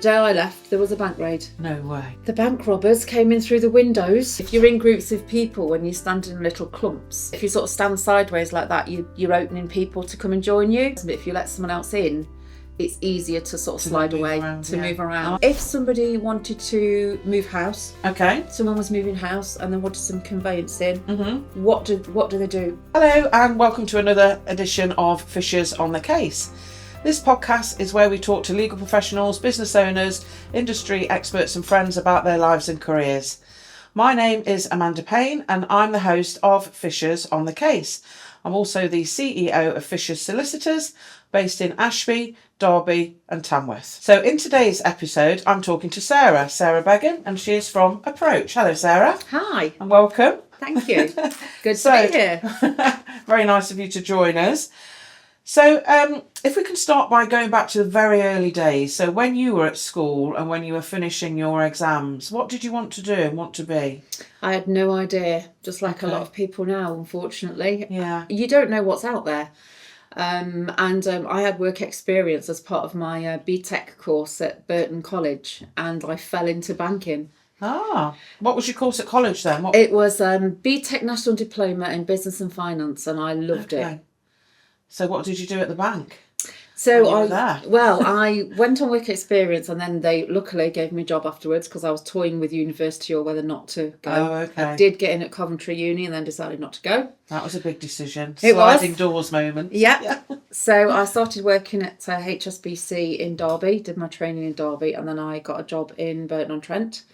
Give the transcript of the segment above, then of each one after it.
The day I left, there was a bank raid. No way. The bank robbers came in through the windows. If you're in groups of people, when you stand in little clumps, if you sort of stand sideways like that, you're opening people to come and join you. But if you let someone else in, it's easier to sort of slide away, move around. If somebody wanted to move house, someone was moving house and they wanted some conveyancing, what do they do? Hello and welcome to another edition of Fishers on the Case. This podcast is where we talk to legal professionals, business owners, industry experts and friends about their lives and careers. My name is Amanda Payne and I'm the host of Fishers on the Case. I'm also the CEO of Fishers Solicitors, based in Ashby, Derby and Tamworth. So in today's episode, I'm talking to Sarah Beggan, and she is from Approach. Hello, Sarah. Hi. And welcome. Thank you. Good to be here. Very nice of you to join us. So if we can start by going back to the very early days. So when you were at school and when you were finishing your exams, what did you want to do and want to be? I had no idea, just like a lot of people now, unfortunately. Yeah. You don't know what's out there. I had work experience as part of my BTEC course at Burton College, and I fell into banking. Ah, what was your course at college then? It was BTEC National Diploma in Business and Finance, and I loved it. So what did you do at the bank? So I went on work experience, and then they luckily gave me a job afterwards because I was toying with university or whether not to go. Oh, okay. I did get in at Coventry Uni and then decided not to go. That was a big decision. It Sliding was. doors moment. Yeah. So I started working at HSBC in Derby, did my training in Derby, and then I got a job in Burton-on-Trent.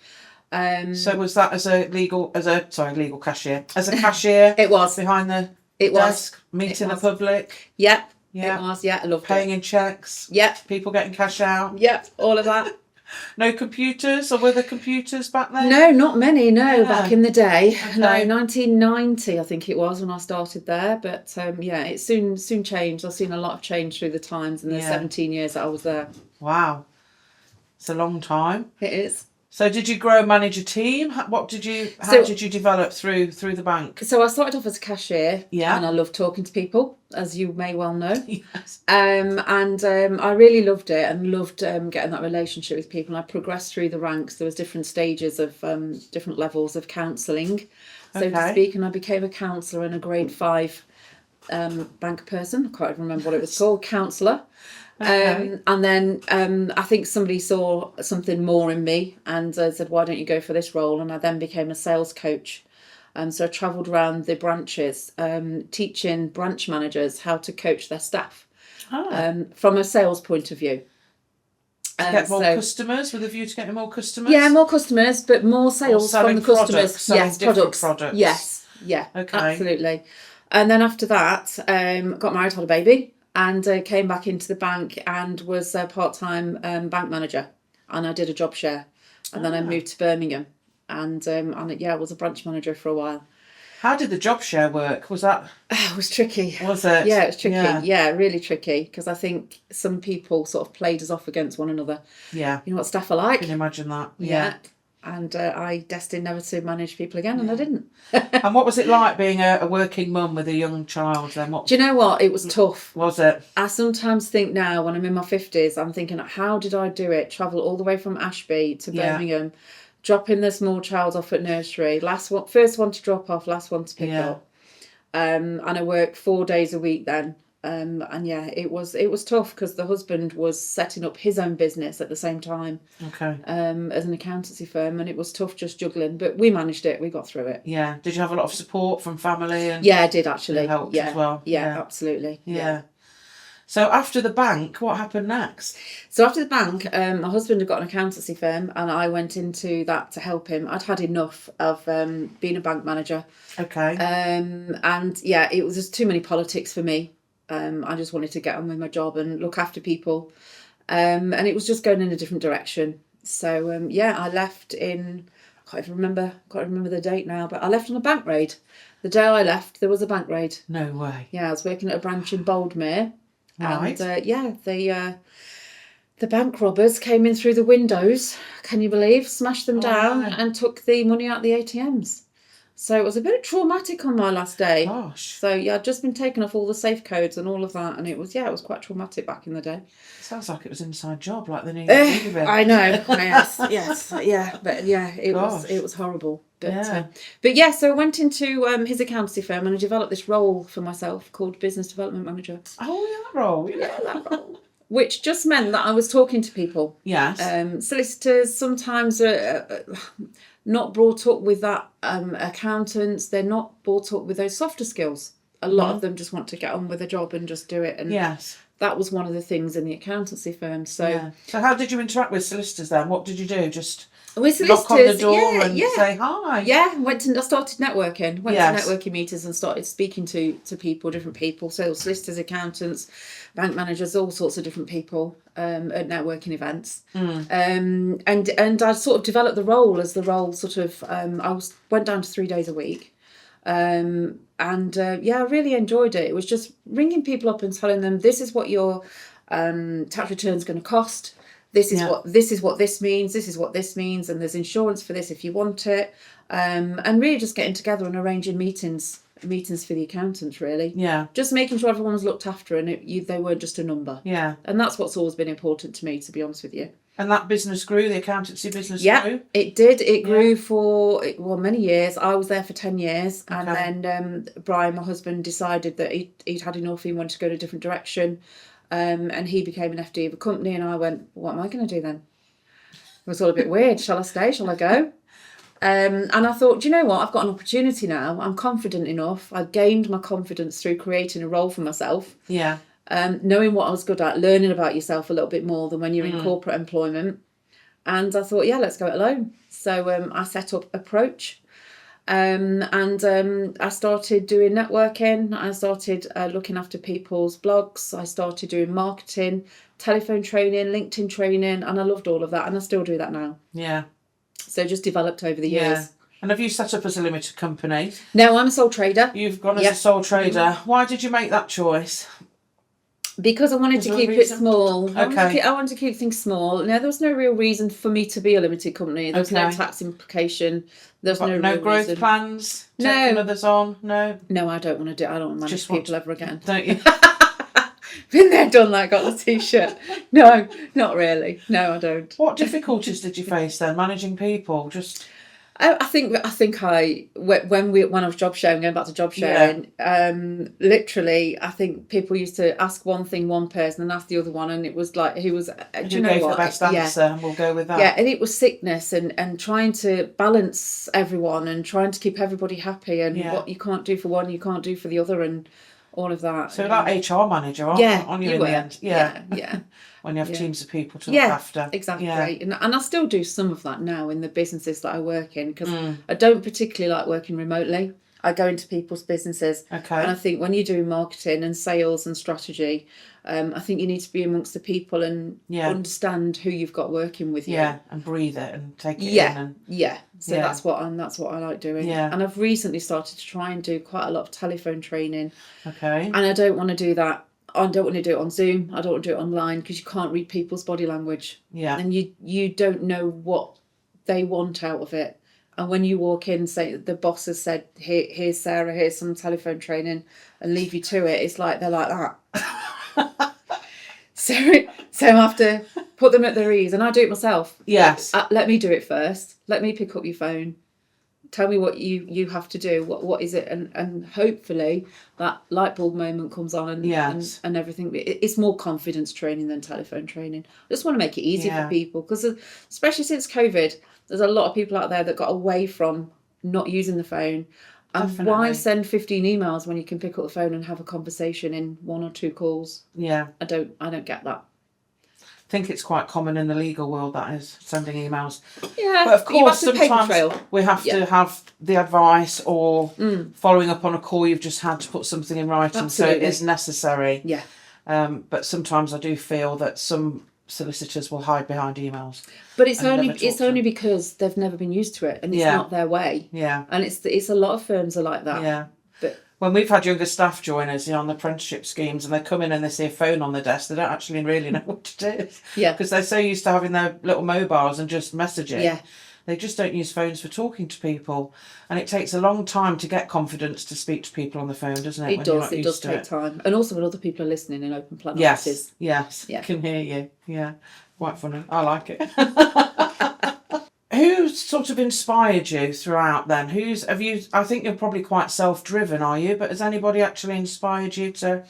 So was that as a legal cashier? As a cashier? It was. Behind the desk, meeting the public? Yep. Yeah. It was, yeah, I loved Paying in checks? Yep. People getting cash out? Yep, all of that. No computers, or were there computers back then? No, not many, back in the day. Okay. No, 1990 I think it was when I started there, but it soon changed. I've seen a lot of change through the times in the 17 years that I was there. Wow. It's a long time. It is. So did you grow and manage a team? How did you develop through the bank? So I started off as a cashier, and I loved talking to people, as you may well know. Yes. I really loved it and loved getting that relationship with people. And I progressed through the ranks. There was different stages of different levels of counselling, so to speak, and I became a counsellor and a grade 5 bank person. I can't remember what it was called, counsellor. Okay. And then I think somebody saw something more in me and said, why don't you go for this role? And I then became a sales coach. So I travelled around the branches teaching branch managers how to coach their staff from a sales point of view. To get more customers, with a view to getting more customers? Yeah, more customers, but more sales from the customers. Yes, products. Yes, yeah, okay. Absolutely. And then after that, got married, had a baby. And came back into the bank and was a part-time bank manager. And I did a job share. And then I moved to Birmingham. And I was a branch manager for a while. How did the job share work? Was that... It was tricky. Was it? Yeah, it was tricky. Yeah, really tricky. Because I think some people sort of played us off against one another. Yeah. You know what staff are like? Can you imagine that? Yeah. And I destined never to manage people again, and I didn't. And what was it like being a working mum with a young child then? Do you know what? It was tough. Was it? I sometimes think now, when I'm in my 50s, I'm thinking, how did I do it? Travel all the way from Ashby to Birmingham, dropping the small child off at nursery. First one to drop off, last one to pick up. And I worked 4 days a week then. It was tough because the husband was setting up his own business at the same time. Okay. As an accountancy firm, and it was tough just juggling, but we managed it. We got through it. Yeah. Did you have a lot of support from family? Yeah, I did actually. It helped as well. Yeah, absolutely. Yeah. So after the bank, what happened next? So after the bank, my husband had got an accountancy firm, and I went into that to help him. I'd had enough of being a bank manager. Okay. It was just too many politics for me. I just wanted to get on with my job and look after people. And it was just going in a different direction. So, I left in... I can't even remember the date now, but I left on a bank raid. The day I left, there was a bank raid. No way. Yeah, I was working at a branch in Boldmere. Right. And, the bank robbers came in through the windows, can you believe? Smashed them down and took the money out of the ATMs. So it was a bit traumatic on my last day. Gosh. So yeah, I'd just been taking off all the safe codes and all of that, and it was quite traumatic back in the day. Sounds like it was an inside job, like the new movie. I know. yes, yeah, but yeah, it was horrible. But so I went into his accountancy firm and I developed this role for myself called business development manager. Oh, yeah, that role. Yeah, that role. Which just meant that I was talking to people. Yes. Solicitors sometimes are not brought up with that. Accountants, they're not brought up with those softer skills. A lot of them just want to get on with a job and just do it. And yes. That was one of the things in the accountancy firm. So how did you interact with solicitors then? What did you do? Just with knock on the door and say hi? Yeah, I started networking. Went to networking meetings and started speaking to people, different people. So solicitors, accountants, bank managers, all sorts of different people at networking events. And I sort of developed the role as the role sort of, went down to 3 days a week. I really enjoyed it. It was just ringing people up and telling them, this is what your tax return is going to cost. This is what this means. This is what this means, and there's insurance for this if you want it. And really just getting together and arranging meetings for the accountants. Really, just making sure everyone's looked after and they weren't just a number. Yeah, and that's what's always been important to me, to be honest with you. And that business grew, the accountancy business grew? Yeah, it did. It grew for many years. I was there for 10 years. Okay. And then Brian, my husband, decided that he'd had enough. He wanted to go in a different direction. And he became an FD of a company. And I went, what am I going to do then? It was all a bit weird. Shall I stay? Shall I go? And I thought, do you know what? I've got an opportunity now. I'm confident enough. I gained my confidence through creating a role for myself. Yeah. Knowing what I was good at, learning about yourself a little bit more than when you're in corporate employment. And I thought, let's go it alone. So I set up Approach and I started doing networking. I started looking after people's blogs. I started doing marketing, telephone training, LinkedIn training, and I loved all of that. And I still do that now. Yeah. So just developed over the years. Yeah. And have you set up as a limited company? No, I'm a sole trader. You've gone as a sole trader. Why did you make that choice? Because I wanted to keep it small. Okay. I wanted to keep things small. No, there was no real reason for me to be a limited company. There was no tax implication. There's no real growth reason. Plans? Taking others on? No? No, I don't want to do it. I don't want to manage people ever again. Don't you? Been there, done that, got the t-shirt. No, not really. No, I don't. What difficulties did you face then, managing people? I think when I was job sharing, going back to job sharing, literally, I think people used to ask one thing, one person, and ask the other one, and it was like, who was, do you know what? The best answer, and we'll go with that. Yeah, and it was sickness and trying to balance everyone and trying to keep everybody happy, and what you can't do for one, you can't do for the other, and all of that. So like HR manager, aren't you in the end? Yeah. When you have teams of people to look after. Exactly. Yeah. And I still do some of that now in the businesses that I work in, because I don't particularly like working remotely. I go into people's businesses. Okay. And I think when you're doing marketing and sales and strategy, I think you need to be amongst the people and understand who you've got working with you. Yeah, and breathe it and take it in. So that's what I like doing. Yeah. And I've recently started to try and do quite a lot of telephone training. Okay. And I don't want to do that. I don't want to do it on Zoom. I don't want to do it online, because you can't read people's body language. Yeah. And you don't know what they want out of it. And when you walk in, say the boss has said, here's Sarah, here's some telephone training, and leave you to it, it's like they're like that. So I have to put them at their ease, and I do it myself. Yes. Let me do it first. Let me pick up your phone. Tell me what you have to do. What is it? And hopefully that light bulb moment comes on and everything. It's more confidence training than telephone training. I just want to make it easy for people, because especially since COVID, there's a lot of people out there that got away from not using the phone. And definitely. Why send 15 emails when you can pick up the phone and have a conversation in 1 or 2 calls? Yeah. I don't get that. I think it's quite common in the legal world, that is, sending emails. Yeah. But of course, sometimes we have to have the advice or following up on a call you've just had to put something in writing. Absolutely. So it is necessary. Yeah. But sometimes I do feel that some solicitors will hide behind emails. But it's only because they've never been used to it, and it's not their way. Yeah. And it's a lot of firms are like that. Yeah. But when we've had younger staff join us on the apprenticeship schemes, and they come in and they see a phone on the desk, they don't actually really know what to do. Yeah. Because they're so used to having their little mobiles and just messaging. Yeah. they just don't use phones for talking to people. And it takes a long time to get confidence to speak to people on the phone, doesn't it? It does. It does take time. And also when other people are listening in open plan offices. Yes, Yeah. can hear you. Yeah, quite funny. I like it. Who sort of inspired you throughout then? I think you're probably quite self-driven, are you? But has anybody actually inspired you to,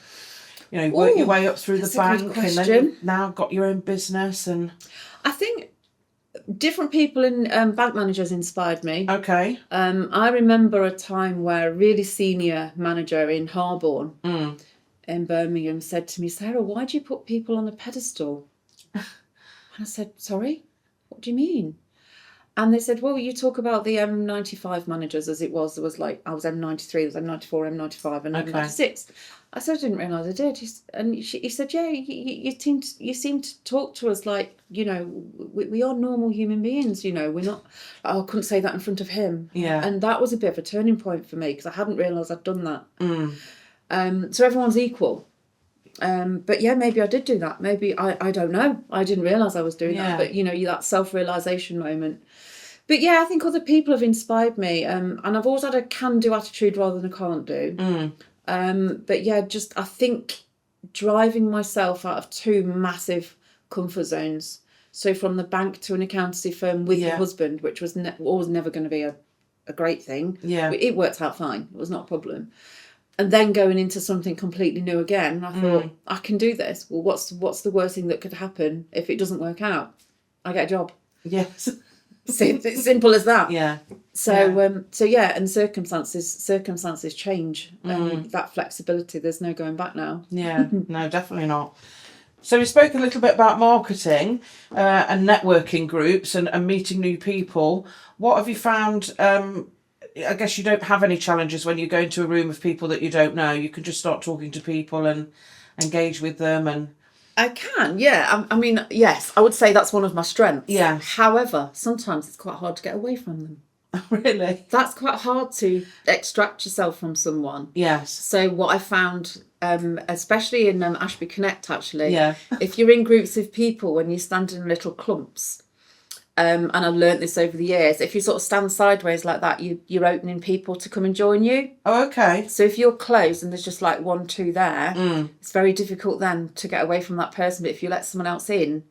work your way up through the bank and then you've now got your own business? And I think different people in bank managers inspired me. Okay. I remember a time where a really senior manager in Harborne in Birmingham said to me, Sarah, why do you put people on a pedestal? And I said, sorry, what do you mean? And they said, well, you talk about the M95 managers as it was. There was I was M93, there was M94, M95 and M96. I said, I didn't realise I did. He said, yeah, you seem to talk to us like, we are normal human beings, we're not, I couldn't say that in front of him. Yeah. And that was a bit of a turning point for me because I hadn't realised I'd done that. So everyone's equal. But yeah, maybe I did do that. Maybe, I don't know. I didn't realise I was doing that. But, that self-realisation moment. But yeah, I think other people have inspired me. And I've always had a can-do attitude rather than a can't-do. But yeah, I think driving myself out of two massive comfort zones. So from the bank to an accountancy firm with your husband, which was always never going to be a great thing. Yeah. It worked out fine. It was not a problem. And then going into something completely new again, I thought, I can do this. Well, what's the worst thing that could happen if it doesn't work out? I get a job. Yes. It's simple as that. Yeah. And circumstances change. That flexibility, there's no going back now. Yeah, no, definitely not. So we spoke a little bit about marketing and networking groups and meeting new people. What have you found? I guess you don't have any challenges when you go into a room of people that you don't know. You can just start talking to people and engage with them and... I can, yeah. I mean, yes, I would say that's one of my strengths. Yeah. However, sometimes it's quite hard to get away from them. Really? That's quite hard to extract yourself from someone. Yes. So what I found, especially in Ashby Connect, actually, yeah. if you're in groups of people, when you stand in little clumps, and I've learnt this over the years, if you sort of stand sideways like that, you're opening people to come and join you. Oh, okay. So if you're close and there's just like 1, 2 there, it's very difficult then to get away from that person. But if you let someone else in,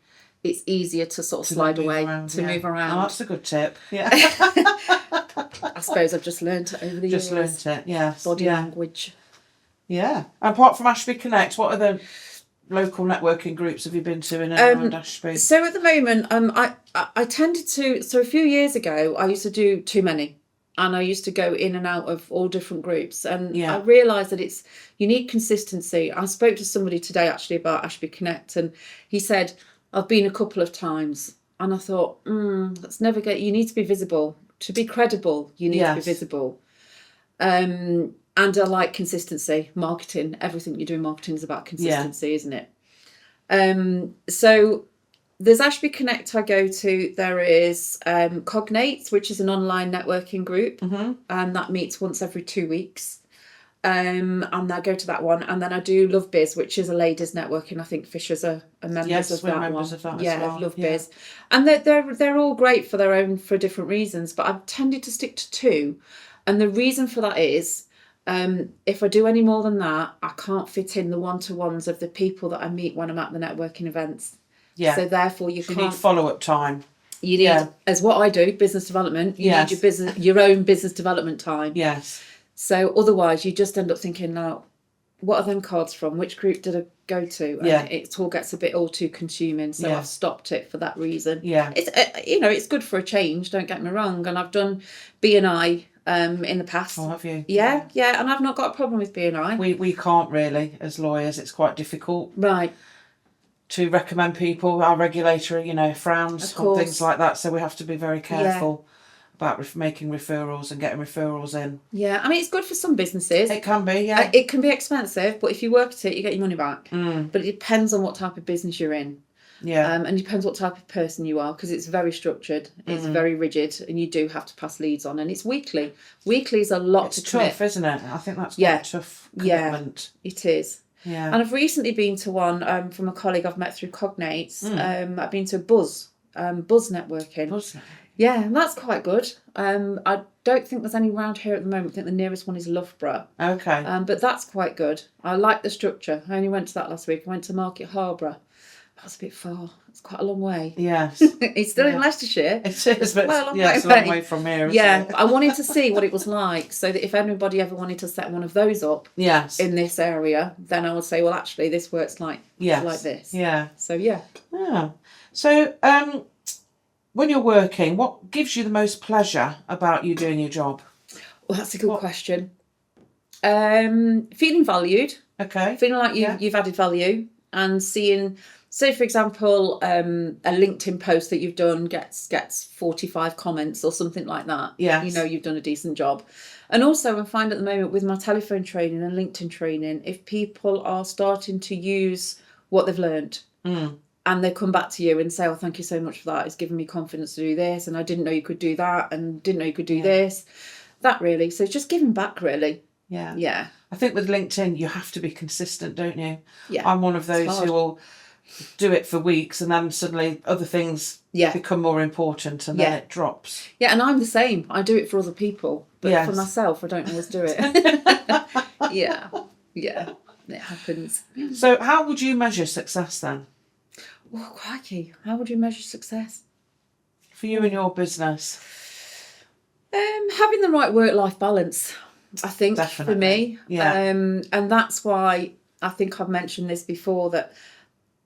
it's easier to sort of slide away, move around. Oh, that's a good tip. Yeah. I suppose I've just learnt it over the years. Just learnt it, yes. Body language. Yeah. Apart from Ashby Connect, what other local networking groups have you been to in and around Ashby? So at the moment, I tended to... So a few years ago, I used to do too many. And I used to go in and out of all different groups. And I realised that you need consistency. I spoke to somebody today, actually, about Ashby Connect. And he said, I've been a couple of times. And I thought, that's never good. You need to be visible. To be credible, you need to be visible. And I like consistency. Marketing, everything you do in marketing is about consistency, isn't it? So there's Ashby Connect I go to. There is Cognate, which is an online networking group. And that meets once every 2 weeks. And I go to that one. And then I do Love Biz, which is a ladies networking. I think Fishers are members of that one. Of that as well. Love Biz. And they're all great for different reasons. But I've tended to stick to 2. And the reason for that is... if I do any more than that, I can't fit in the one-to-ones of the people that I meet when I'm at the networking events. Yeah. So therefore, you need follow-up time. You need, as what I do, business development. You need your own business development time. Yes. So otherwise, you just end up thinking, now, what are them cards from? Which group did I go to? And it all gets a bit all too consuming. So I've stopped it for that reason. Yeah. It's it's good for a change. Don't get me wrong. And I've done BNI. In the past. Oh, have you? Yeah, and I've not got a problem with BNI. We can't really, as lawyers, it's quite difficult. Right. To recommend people. Our regulator, frowns on things like that, so we have to be very careful about making referrals and getting referrals in. Yeah, I mean, it's good for some businesses. It can be, yeah. It can be expensive, but if you work at it, you get your money back. But it depends on what type of business you're in. Yeah. And it depends what type of person you are, because it's very structured, it's very rigid, and you do have to pass leads on, and it's weekly. Weekly is a lot to commit. It's tough, isn't it? I think that's quite a tough commitment. Yeah, it is. Yeah. And I've recently been to one from a colleague I've met through Cognates. I've been to a Buzz buzz networking. Buzz. Yeah, and that's quite good. I don't think there's any around here at the moment. I think the nearest one is Loughborough. Okay. But that's quite good. I like the structure. I only went to that last week. I went to Market Harborough. That's a bit far. It's quite a long way. Yes. It's still in Leicestershire. It is, but It's a long way from here. Yeah, I wanted to see what it was like, so that if anybody ever wanted to set one of those up in this area, then I would say, well, actually, this works like this. Yeah. So, yeah. Yeah. So, when you're working, what gives you the most pleasure about you doing your job? Well, that's a good question. Feeling valued. Okay. Feeling like you've added value, and seeing, say, for example, a LinkedIn post that you've done gets 45 comments or something like that. Yes. You know you've done a decent job. And also I find at the moment with my telephone training and LinkedIn training, if people are starting to use what they've learned, and they come back to you and say, oh, thank you so much for that. It's given me confidence to do this. And I didn't know you could do that. And didn't know you could do this. That really. So it's just giving back, really. Yeah. Yeah. I think with LinkedIn, you have to be consistent, don't you? Yeah. I'm one of those who will do it for weeks and then suddenly other things become more important and then it drops. Yeah, and I'm the same. I do it for other people. But for myself, I don't always do it. Yeah. It happens. So how would you measure success then? Oh, crikey. How would you measure success? For you and your business? Having the right work-life balance, I think, for me. Yeah. And that's why I think I've mentioned this before, that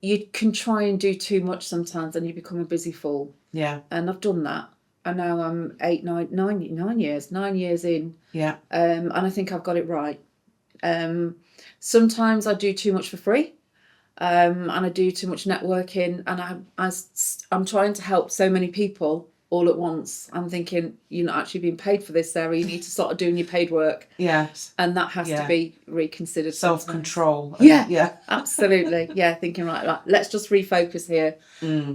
you can try and do too much sometimes and you become a busy fool. Yeah. And I've done that. And now I'm 9 years in. Yeah. And I think I've got it right. Sometimes I do too much for free. And I do too much networking, and I'm trying to help so many people all at once. I'm thinking, you're not actually being paid for this, Sarah. You need to start doing your paid work. Yes. And that has to be reconsidered. Self-control. Yeah. Absolutely. Yeah, thinking, right, let's just refocus here.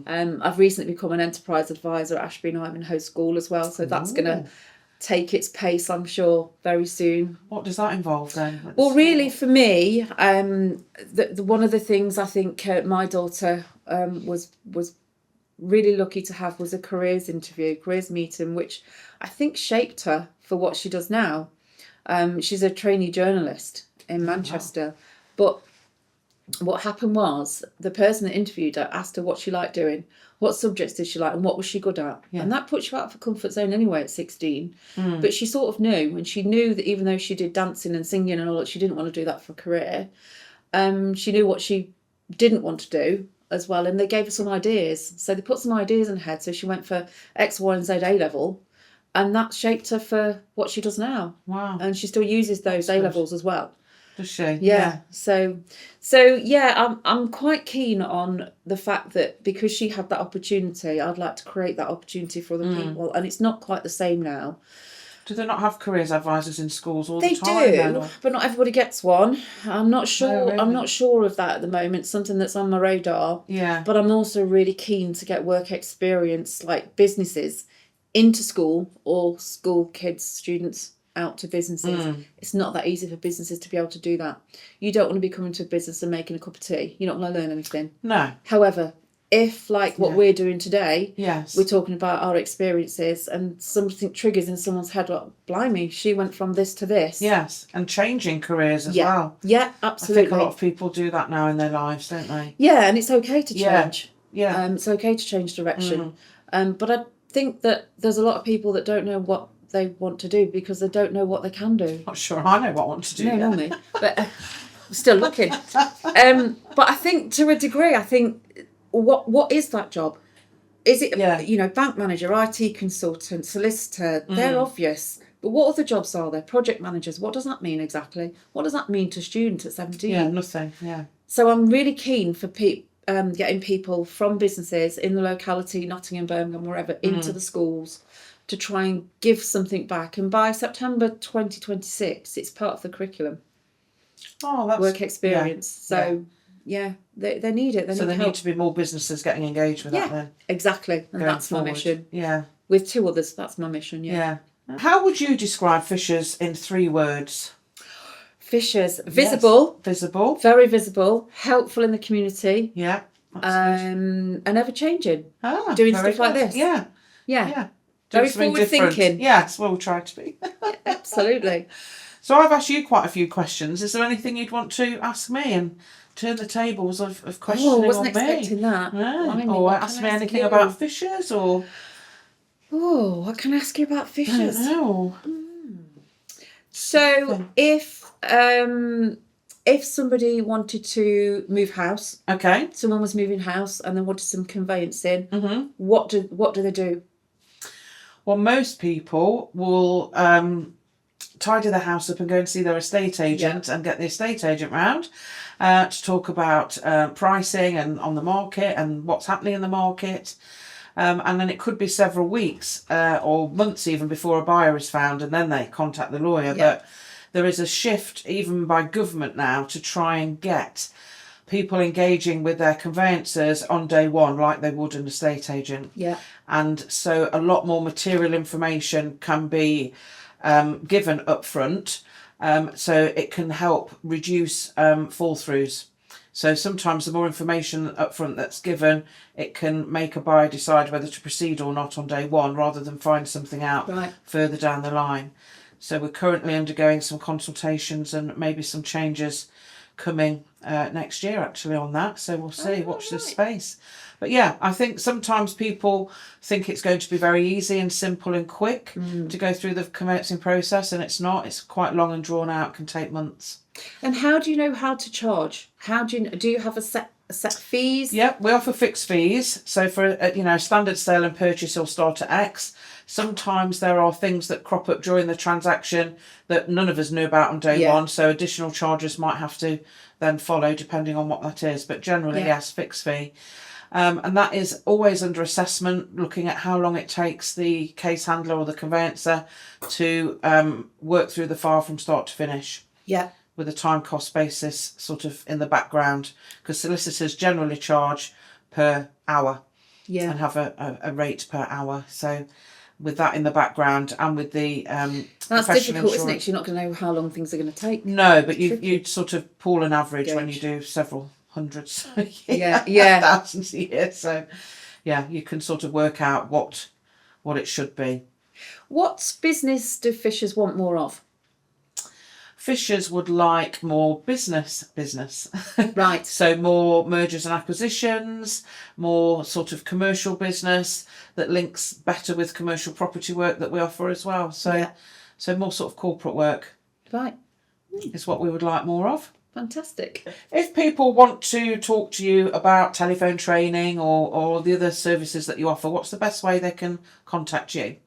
I've recently become an enterprise advisor at Ashby and Ivanhoe School as well, so that's going to take its pace, I'm sure, very soon. What does that involve then? Well, really, for me, one of the things I think my daughter was really lucky to have was a careers meeting, which I think shaped her for what she does now. She's a trainee journalist in Manchester, but what happened was the person that interviewed her asked her what she liked doing, what subjects did she like, and what was she good at. And that puts you out of her comfort zone anyway at 16. But she sort of knew, and she knew that even though she did dancing and singing and all that, she didn't want to do that for a career. She knew what she didn't want to do as well, and they gave her some ideas. So they put some ideas in her head, so she went for X, Y and Z A-level, and that shaped her for what she does now. Wow. And she still uses those A-levels as well. Does she? Yeah. So I'm quite keen on the fact that because she had that opportunity, I'd like to create that opportunity for other people. And it's not quite the same now. Do they not have careers advisors in schools all the time? They do, but not everybody gets one. I'm not sure. Oh, really? I'm not sure of that at the moment. Something that's on my radar. Yeah. But I'm also really keen to get work experience, like businesses, into school, or school kids, students out to businesses. It's not that easy for businesses to be able to do that. You don't want to be coming to a business and making a cup of tea. You're not going to learn anything. No. However, if, like what we're doing today, we're talking about our experiences and something triggers in someone's head, well, blimey, she went from this to this. Yes, and changing careers as well. Yeah, absolutely. I think a lot of people do that now in their lives, don't they? Yeah, and it's okay to change. Yeah. It's okay to change direction. But I think that there's a lot of people that don't know what they want to do because they don't know what they can do. Not sure I know what I want to do. No, me. But I'm still looking. But I think to a degree, what is that job? Is it, bank manager, IT consultant, solicitor? They're obvious. But what other jobs are there? Project managers. What does that mean exactly? What does that mean to students at 17? Yeah, nothing. Yeah. So I'm really keen for getting people from businesses in the locality, Nottingham, Birmingham, wherever, into the schools to try and give something back. And by September 2026, it's part of the curriculum. Oh, that's work experience. They need it. There need to be more businesses getting engaged with that then. Exactly. And that's my mission. Yeah. With 2 others, that's my mission. Yeah. How would you describe Fishers in 3 words? Fishers. Visible. Visible. Very visible. Helpful in the community. Yeah. and ever changing. Ah, doing very stuff like good. this. Yeah. Yeah. Yeah. Very Doing something forward different. thinking. Yes, well, we'll try to be. Absolutely. So I've asked you quite a few questions. Is there anything you'd want to ask me and turn the tables of questioning Oh, on wasn't me? expecting that. No. Blimey, Or what ask can me I ask anything you? about fishers or... Oh, what can I ask you about I fishers? don't know. So if somebody wanted to move house, Okay. someone was moving house and they wanted some conveyancing, Mm-hmm. what do they do? Well, most people will tidy the house up and go and see their estate agent and get the estate agent round to talk about pricing and on the market and what's happening in the market. And then it could be several weeks or months even before a buyer is found, and then they contact the lawyer. Yeah. But there is a shift even by government now to try and get people engaging with their conveyancers on day one like they would an estate agent. Yeah. And so a lot more material information can be given up front, so it can help reduce fall-throughs. So sometimes the more information up front that's given, it can make a buyer decide whether to proceed or not on day one rather than find something out further down the line. So we're currently undergoing some consultations and maybe some changes coming next year actually on that. So we'll see, watch this space. But yeah, I think sometimes people think it's going to be very easy and simple and quick to go through the conveyancing process, and it's not. It's quite long and drawn out, can take months. And how do you know how to charge? How do you have a set fees? Yeah, we offer fixed fees. So for a standard sale and purchase, it'll start at X. Sometimes there are things that crop up during the transaction that none of us knew about on day one, so additional charges might have to then follow depending on what that is. But generally, yes, fixed fee. And that is always under assessment, looking at how long it takes the case handler or the conveyancer to work through the file from start to finish. Yeah. With a time cost basis sort of in the background, because solicitors generally charge per hour and have a rate per hour. So with that in the background and with the that's difficult, isn't it? 'Cause you're not going to know how long things are going to take. No, but you sort of pool an average when you do several hundreds thousands a year. So yeah, you can sort of work out what it should be. What business do fishers want more of? Fishers would like more business. Right. So more mergers and acquisitions, more sort of commercial business that links better with commercial property work that we offer as well. So so more sort of corporate work. Right. Is what we would like more of. Fantastic. If people want to talk to you about telephone training or the other services that you offer, what's the best way they can contact you?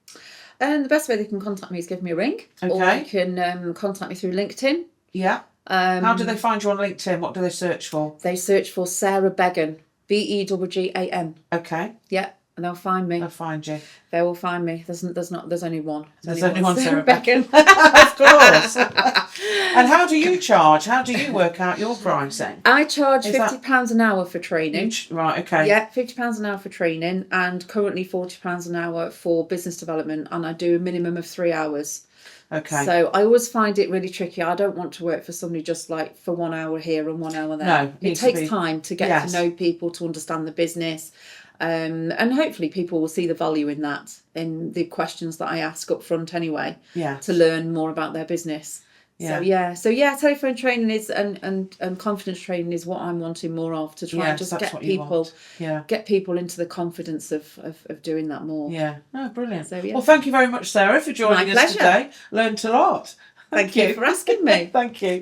And the best way they can contact me is give me a ring. Okay. Or they can contact me through LinkedIn. Yeah. How do they find you on LinkedIn? What do they search for? They search for Sarah Beggan. Beggan. Okay. Yeah. And they'll find me. They'll find you. They will find me. There's only one. There's only one Sarah Beggan. Of course. And how do you charge? How do you work out your pricing? I charge £50 an hour for training. Right, okay. Yeah, £50 an hour for training, and currently £40 an hour for business development, and I do a minimum of 3 hours. Okay. So I always find it really tricky. I don't want to work for somebody just like for 1 hour here and 1 hour there. No, it takes time to get to know people, to understand the business. And hopefully people will see the value in that, in the questions that I ask up front anyway, to learn more about their business. Yeah. So telephone training is and confidence training is what I'm wanting more of, to try and just get people into the confidence of doing that more. Yeah. Oh, brilliant. So, well, thank you very much, Sarah, for joining us today. Learned a lot. Thank you for asking me. Thank you.